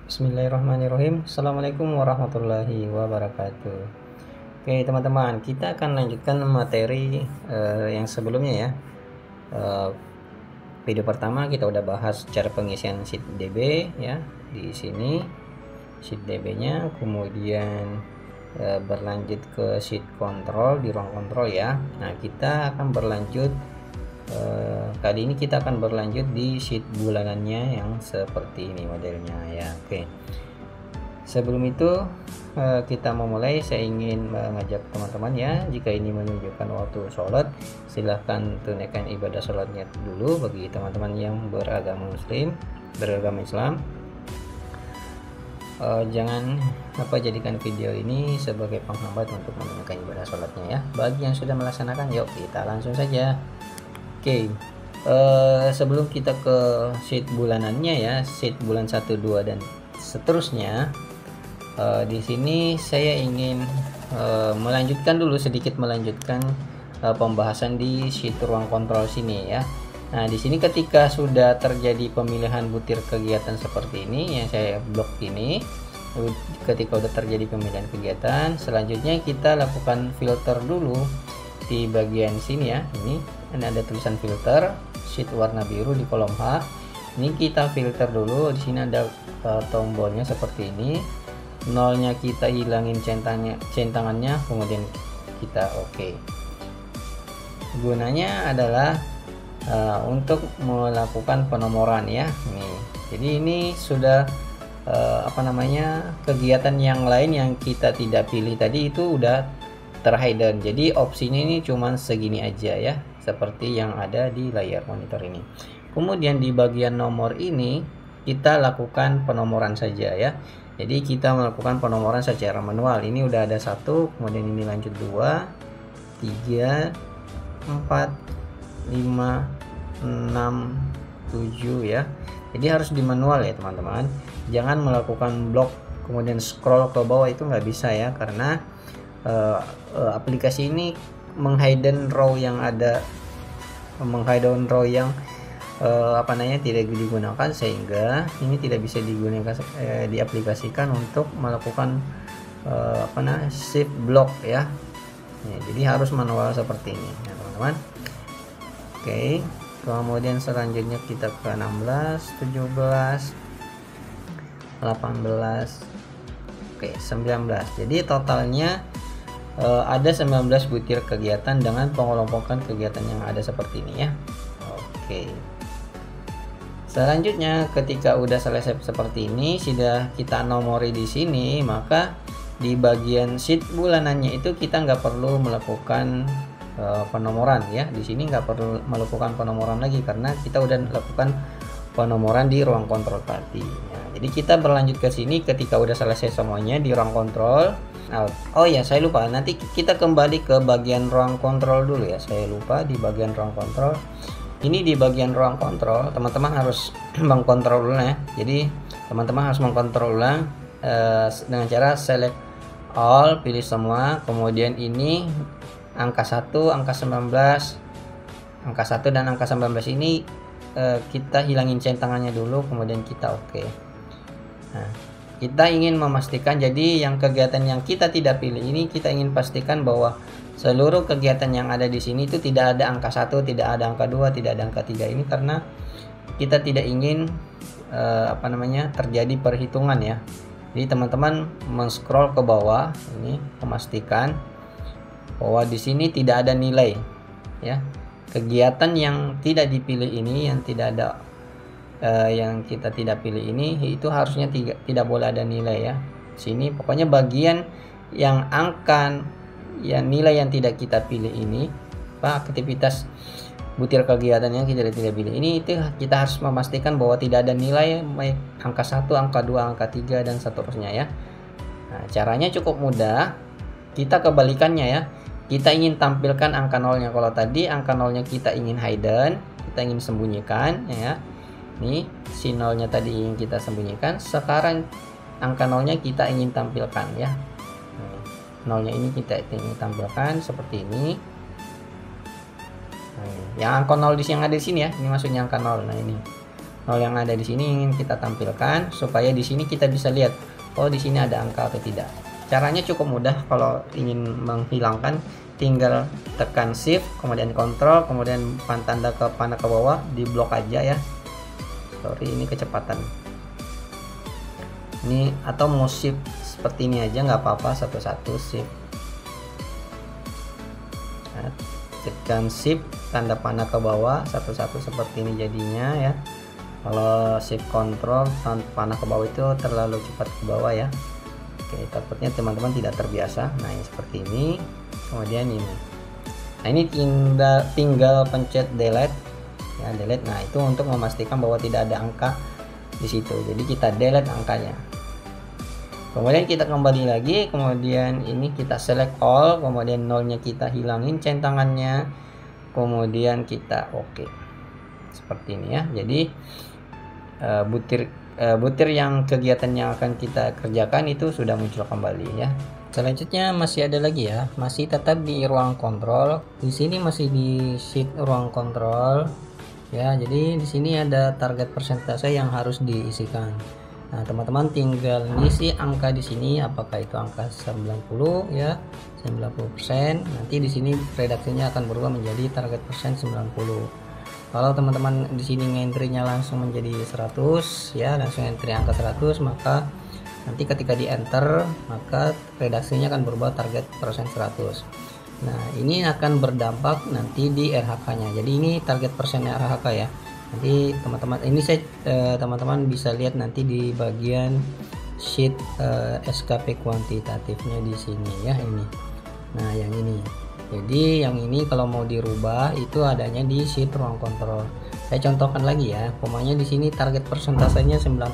Bismillahirrahmanirrahim. Assalamualaikum warahmatullahi wabarakatuh. Oke teman-teman, kita akan lanjutkan materi yang sebelumnya ya. Eh, Video pertama kita udah bahas cara pengisian sheet DB ya. Di sini sheet DB-nya, kemudian berlanjut ke sheet kontrol di ruang kontrol ya. Nah, kita akan berlanjut kali ini kita akan berlanjut di sheet bulanannya yang seperti ini modelnya ya. Oke. Sebelum itu kita memulai, saya ingin mengajak teman-teman ya, jika ini menunjukkan waktu sholat, silahkan tunaikan ibadah sholatnya dulu bagi teman-teman yang beragama Islam. Jangan jadikan video ini sebagai penghambat untuk menunaikan ibadah sholatnya ya. Bagi yang sudah melaksanakan, yuk kita langsung saja. Oke. Sebelum kita ke sheet bulanannya ya, sheet bulan 1, 2 dan seterusnya, di sini saya ingin melanjutkan pembahasan di sheet ruang kontrol sini ya. Nah, di sini ketika sudah terjadi pemilihan butir kegiatan seperti ini yang saya blok ini, ketika sudah terjadi pemilihan kegiatan, selanjutnya kita lakukan filter dulu di bagian sini ya. Ini ada tulisan filter, sheet warna biru di kolom H. Ini kita filter dulu. Di sini ada tombolnya seperti ini. Nolnya kita hilangin centangannya, kemudian kita oke. Gunanya adalah untuk melakukan penomoran ya. Nih, jadi ini sudah kegiatan yang lain yang kita tidak pilih tadi itu udah terhidden. Jadi opsinya ini cuman segini aja ya, seperti yang ada di layar monitor ini. Kemudian di bagian nomor ini kita lakukan penomoran saja ya. Jadi kita melakukan penomoran secara manual. Ini udah ada 1, kemudian ini lanjut 2, 3, 4, 5, 6, 7 ya. Jadi harus di manual ya teman-teman. Jangan melakukan blok kemudian scroll ke bawah, itu nggak bisa ya, karena aplikasi ini menghidden row yang tidak digunakan, sehingga ini tidak bisa digunakan diaplikasikan untuk melakukan shift block ya. Jadi harus manual seperti ini ya teman-teman. Oke, kemudian selanjutnya kita ke 16, 17, 18, oke 19. Jadi totalnya ada 19 butir kegiatan dengan pengelompokan kegiatan yang ada seperti ini ya. Oke. Selanjutnya ketika udah selesai seperti ini, sudah kita nomori di sini, maka di bagian sheet bulanannya itu kita nggak perlu melakukan penomoran ya. Di sini nggak perlu melakukan penomoran lagi karena kita udah melakukan penomoran di ruang kontrol tadi. Nah, jadi kita berlanjut ke sini ketika udah selesai semuanya di ruang kontrol. Oh ya, saya lupa, nanti kita kembali ke bagian ruang kontrol dulu ya. Saya lupa di bagian ruang kontrol. Ini di bagian ruang kontrol, teman-teman harus mengkontrol dulu ya. Jadi teman-teman harus mengkontrol ulang dengan cara select all, pilih semua. Kemudian ini angka 1, angka 19, angka 1 dan angka 19 ini kita hilangin centangannya dulu, kemudian kita oke. Nah, kita ingin memastikan, jadi yang kegiatan yang kita tidak pilih ini, kita ingin pastikan bahwa seluruh kegiatan yang ada di sini itu tidak ada angka 1, tidak ada angka 2, tidak ada angka 3 ini, karena kita tidak ingin terjadi perhitungan ya. Jadi teman-teman men-scroll ke bawah ini, memastikan bahwa di sini tidak ada nilai ya. Kegiatan yang tidak dipilih ini, yang tidak ada yang kita tidak pilih ini, itu harusnya tidak boleh ada nilai ya. Sini pokoknya bagian yang angka yang nilai yang tidak kita pilih ini, aktivitas butir kegiatan yang kita tidak pilih ini, itu kita harus memastikan bahwa tidak ada nilai baik angka 1, angka 2, angka 3 dan seterusnya ya. Nah, caranya cukup mudah. Kita kebalikannya ya. Kita ingin tampilkan angka nolnya. Kalau tadi angka nolnya kita ingin hidden, kita ingin sembunyikan ya. Nih, si nolnya tadi ingin kita sembunyikan. Sekarang angka nolnya kita ingin tampilkan ya. Nolnya ini kita ingin tampilkan seperti ini. Nah, yang angka 0 yang ada di sini ya, ini maksudnya angka 0. Nah ini nol yang ada di sini ingin kita tampilkan supaya di sini kita bisa lihat, oh di sini ada angka atau tidak. Caranya cukup mudah. Kalau ingin menghilangkan, tinggal tekan shift kemudian kontrol kemudian tanda ke panah ke bawah, di blok aja ya. Sorry, ini kecepatan ini, atau mau shift seperti ini aja nggak apa-apa, satu-satu shift. Nah, tekan shift tanda panah ke bawah satu-satu seperti ini jadinya ya. Kalau shift kontrol panah ke bawah itu terlalu cepat ke bawah ya. Oke, takutnya teman-teman tidak terbiasa. Nah, ini seperti ini. Kemudian ini. Nah, ini tinggal pencet delete ya, delete. Nah, itu untuk memastikan bahwa tidak ada angka di situ. Jadi kita delete angkanya. Kemudian kita kembali lagi, kemudian ini kita select all, kemudian nolnya kita hilangin centangannya, kemudian kita oke. Seperti ini ya. Jadi butir yang kegiatan yang akan kita kerjakan itu sudah muncul kembali ya. Selanjutnya masih ada lagi ya, masih tetap di ruang kontrol. Di sini masih di sheet ruang kontrol ya. Jadi di sini ada target persentase yang harus diisikan. Nah, teman-teman tinggal ngisi angka di sini, apakah itu angka 90 ya, 90%. Nanti di sini redaksinya akan berubah menjadi target persen 90. Kalau teman-teman di sini ngentry-nya langsung menjadi 100 ya, langsung entry angka 100, maka nanti ketika di enter maka redaksinya akan berubah target persen 100. Nah, ini akan berdampak nanti di RHK-nya. Jadi ini target persen RHK ya. Nanti teman-teman ini teman-teman bisa lihat nanti di bagian sheet SKP kuantitatifnya di sini ya, ini. Nah, yang ini. Jadi yang ini kalau mau dirubah itu adanya di sheet ruang kontrol. Saya contohkan lagi ya. Pokoknya di sini target persentasenya 90%.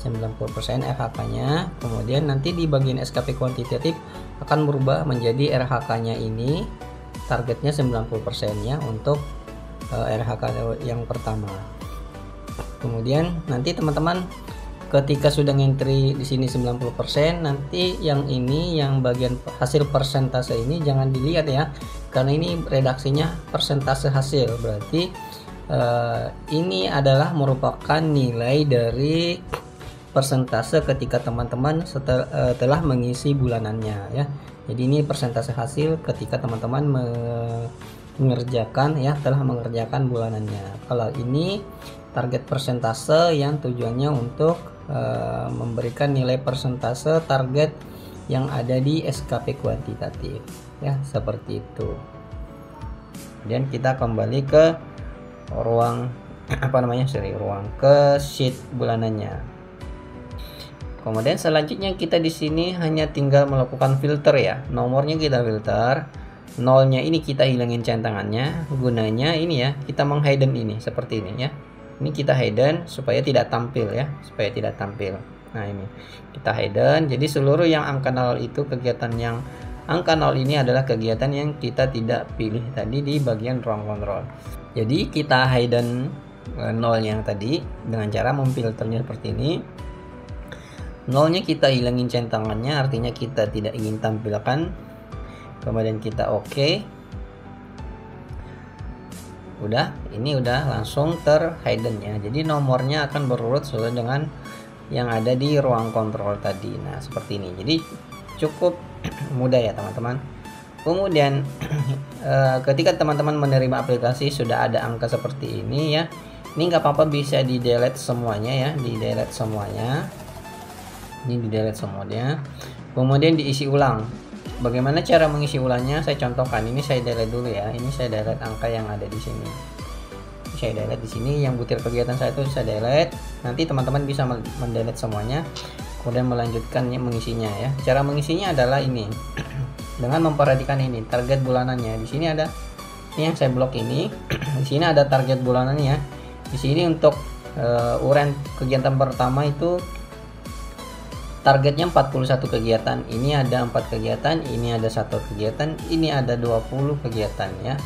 90% RHK-nya. Kemudian nanti di bagian SKP kuantitatif akan berubah menjadi RHK-nya ini targetnya 90%-nya untuk RHK yang pertama. Kemudian nanti teman-teman ketika sudah ngentry di sini 90%, nanti yang ini yang bagian hasil persentase ini jangan dilihat ya, karena ini redaksinya persentase hasil. Berarti ini adalah merupakan nilai dari persentase ketika teman-teman telah mengisi bulanannya ya. Jadi ini persentase hasil ketika teman-teman telah mengerjakan bulanannya. Kalau ini target persentase yang tujuannya untuk memberikan nilai persentase target yang ada di SKP kuantitatif ya, seperti itu. Dan kita kembali ke ruang ruang ke sheet bulanannya. Kemudian selanjutnya kita di sini hanya tinggal melakukan filter ya. Nomornya kita filter, nolnya ini kita hilangin centangannya. Gunanya ini ya, kita menghidden ini seperti ini ya. Ini kita hidden supaya tidak tampil ya, supaya tidak tampil. Nah, ini kita hidden. Jadi seluruh yang angka 0 itu kegiatan yang angka 0 ini adalah kegiatan yang kita tidak pilih tadi di bagian ruang kontrol. Jadi kita hidden 0 yang tadi dengan cara memfilternya seperti ini. Nolnya kita hilangin centangannya, artinya kita tidak ingin tampilkan. Kemudian kita oke. Udah, ini udah langsung terhidden ya. Jadi nomornya akan berurut sesuai dengan yang ada di ruang kontrol tadi. Nah, seperti ini. Jadi cukup mudah ya teman-teman. Kemudian ketika teman-teman menerima aplikasi sudah ada angka seperti ini ya. Ini nggak apa-apa, bisa di delete semuanya ya, di delete semuanya. Ini di delete semuanya. Kemudian diisi ulang. Bagaimana cara mengisi ulangnya? Saya contohkan. Ini saya delete dulu ya. Ini saya delete angka yang ada di sini. Saya delete di sini. Yang butir kegiatan saya itu saya delete. Nanti teman-teman bisa mendelete semuanya. Kemudian melanjutkan mengisinya ya. Cara mengisinya adalah ini. Dengan memperhatikan ini target bulanannya. Di sini ada. Ini yang saya blok ini. Di sini ada target bulanannya. Di sini untuk uraian kegiatan pertama itu targetnya 41 kegiatan. Ini ada 4 kegiatan, ini ada 1 kegiatan, ini ada 20 kegiatan ya.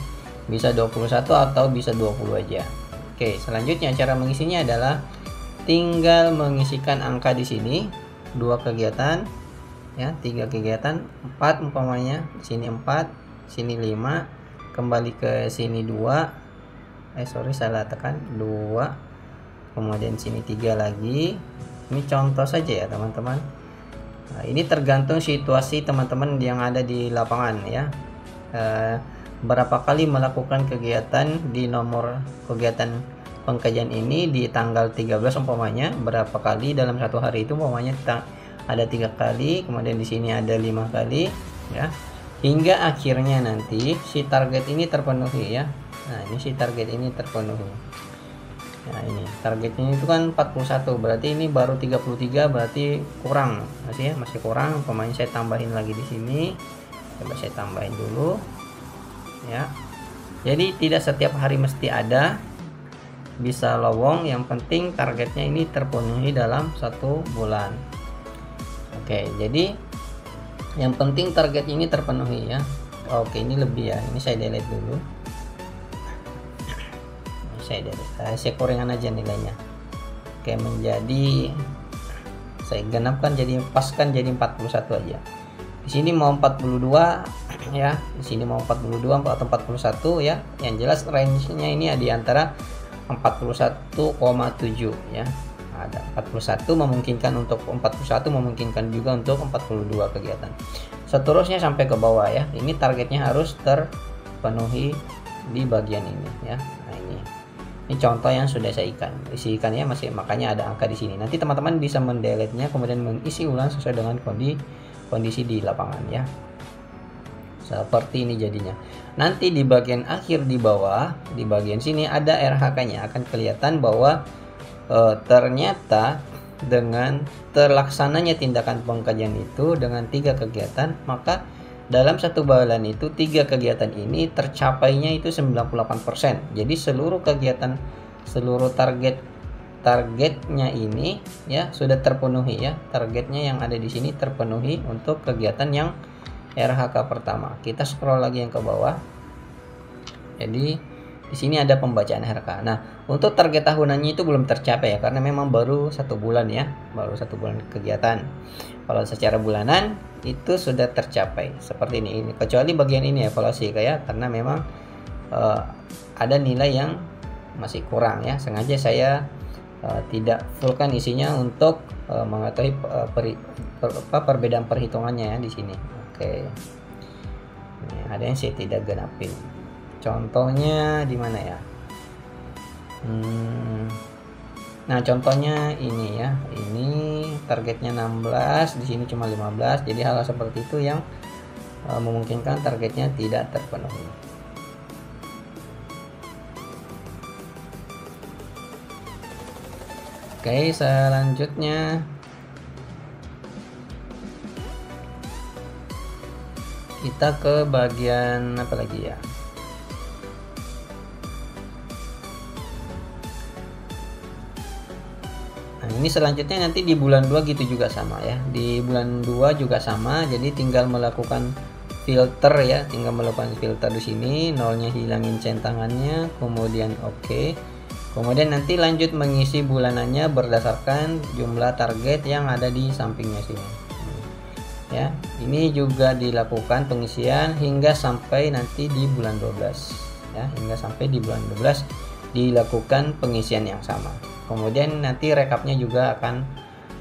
Bisa 21 atau bisa 20 aja. Oke, selanjutnya cara mengisinya adalah tinggal mengisikan angka di sini 2 kegiatan ya, 3 kegiatan, 4 umpamanya, di sini 4, sini 5, kembali ke sini 2. Salah tekan 2. kemudian sini 3 lagi. Ini contoh saja ya teman-teman. Nah, ini tergantung situasi teman-teman yang ada di lapangan ya. Berapa kali melakukan kegiatan di nomor kegiatan pengkajian ini di tanggal 13 umpamanya, berapa kali dalam satu hari itu umpamanya ada 3 kali, kemudian di sini ada 5 kali ya, hingga akhirnya nanti si target ini terpenuhi ya. Nah ini si target ini terpenuhi. Nah ini targetnya itu kan 41, berarti ini baru 33, berarti kurang masih ya, masih kurang. Umpamanya saya tambahin lagi di sini, coba saya tambahin dulu ya. Jadi tidak setiap hari mesti ada, bisa lowong, yang penting targetnya ini terpenuhi dalam 1 bulan. Oke, jadi yang penting target ini terpenuhi ya. Oke, ini lebih ya, ini saya delete dulu. Saya kurangan aja nilainya. Oke, menjadi saya genapkan, jadi paskan jadi 41 aja. Di sini mau 42 ya, di sini mau 42 atau 41 ya. Yang jelas range-nya ini di antara 41,7 ya. Ada 41 memungkinkan untuk 41, memungkinkan juga untuk 42 kegiatan. Seterusnya sampai ke bawah ya. Ini targetnya harus terpenuhi di bagian ini ya. Nah, ini contoh yang sudah saya isikan ya, masih makanya ada angka di sini. Nanti teman-teman bisa mendelete-nya kemudian mengisi ulang sesuai dengan kondisi di lapangan ya. Seperti ini jadinya. Nanti di bagian akhir di bawah, di bagian sini ada RHK-nya, akan kelihatan bahwa ternyata dengan terlaksananya tindakan pengkajian itu dengan 3 kegiatan, maka dalam 1 bulan itu 3 kegiatan ini tercapainya itu 98%. Jadi seluruh kegiatan, seluruh targetnya ini ya sudah terpenuhi ya. Targetnya yang ada di sini terpenuhi untuk kegiatan yang RHK pertama. Kita scroll lagi yang ke bawah. Jadi di sini ada pembacaan RHK. Nah, untuk target tahunannya itu belum tercapai ya, karena memang baru 1 bulan ya, baru 1 bulan kegiatan. Kalau secara bulanan itu sudah tercapai seperti ini. Kecuali bagian ini evaluasi kayak, karena memang ada nilai yang masih kurang ya. Sengaja saya tidak fullkan isinya untuk mengetahui perbedaan perhitungannya ya di sini. Oke. Ini ada yang saya tidak genapin. Contohnya di mana ya? Nah, contohnya ini ya. Ini targetnya 16, di sini cuma 15. Jadi hal seperti itu yang memungkinkan targetnya tidak terpenuhi. Oke, selanjutnya kita ke bagian apa lagi ya? Ini selanjutnya nanti di bulan 2 gitu juga sama ya. Di bulan 2 juga sama, jadi tinggal melakukan filter ya, tinggal melakukan filter di sini, nolnya hilangin centangannya, kemudian oke. Kemudian nanti lanjut mengisi bulanannya berdasarkan jumlah target yang ada di sampingnya sini. Ya, ini juga dilakukan pengisian hingga sampai nanti di bulan 12 ya, hingga sampai di bulan 12 dilakukan pengisian yang sama. Kemudian nanti rekapnya juga akan,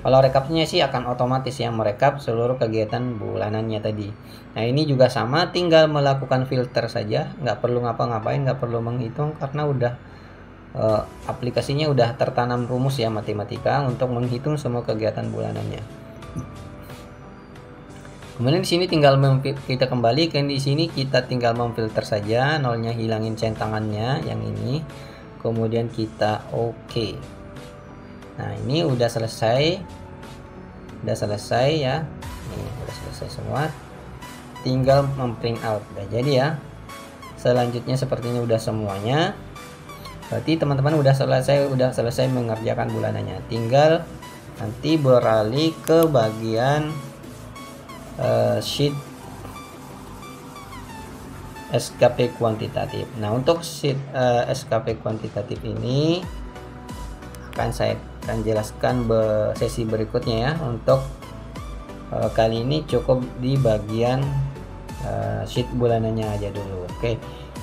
kalau rekapnya sih akan otomatis ya, merekap seluruh kegiatan bulanannya tadi. Nah ini juga sama, tinggal melakukan filter saja, nggak perlu ngapa-ngapain, nggak perlu menghitung, karena udah aplikasinya udah tertanam rumus ya, matematika untuk menghitung semua kegiatan bulanannya. Kemudian di sini tinggal kita kembali ke di sini, kita tinggal memfilter saja, nolnya hilangin centangannya yang ini, kemudian kita oke. Nah ini udah selesai ya, ini udah selesai semua, tinggal memprint out. Udah jadi ya. Selanjutnya seperti ini udah semuanya. Berarti teman-teman udah selesai mengerjakan bulanannya. Tinggal nanti beralih ke bagian sheet SKP kuantitatif. Nah untuk sheet SKP kuantitatif ini akan saya jelaskan sesi berikutnya ya. Untuk kali ini cukup di bagian sheet bulanannya aja dulu. Oke,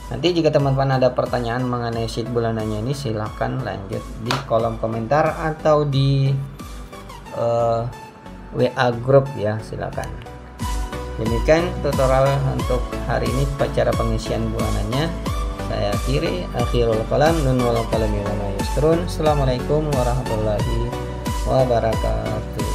Nanti jika teman-teman ada pertanyaan mengenai sheet bulanannya ini, silahkan lanjut di kolom komentar atau di WA grup ya, silakan. Demikian tutorial untuk hari ini cara pengisian bulanannya. Saya akhiri, akhirul kalam, nun wal qalami wa ma yasturun. Assalamualaikum warahmatullahi wabarakatuh.